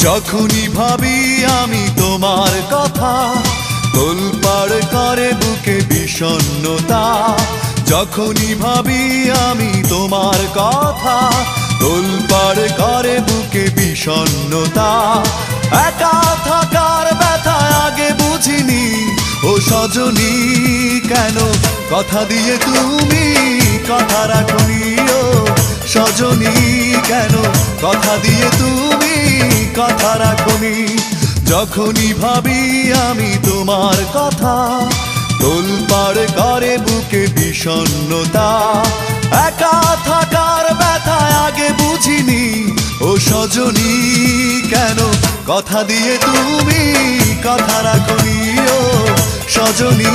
যখনই ভাবি আমি তোমার কথা, তোলপাড় করে বুকে বিষণ্ণতা। যখনই ভাবি আমি তোমার কথা, তোলপাড় করে বুকে বিষণ্ণতা। একা থাকার ব্যথা আগে বুঝিনি, ও সজনী কেন কথা দিয়ে তুমি কথা রাখনি। ও সজনী কেন কথা দিয়ে তুমি কথা রাখনি। যখনই ভাবি আমি তোমার কথা, তোলপাড় করে বুকে বিষণ্ণতা। একা থাকার ব্যথা আগে বুঝিনি, ও সজনী কেন কথা দিয়ে তুমি কথা রাখনি। ও সজনী।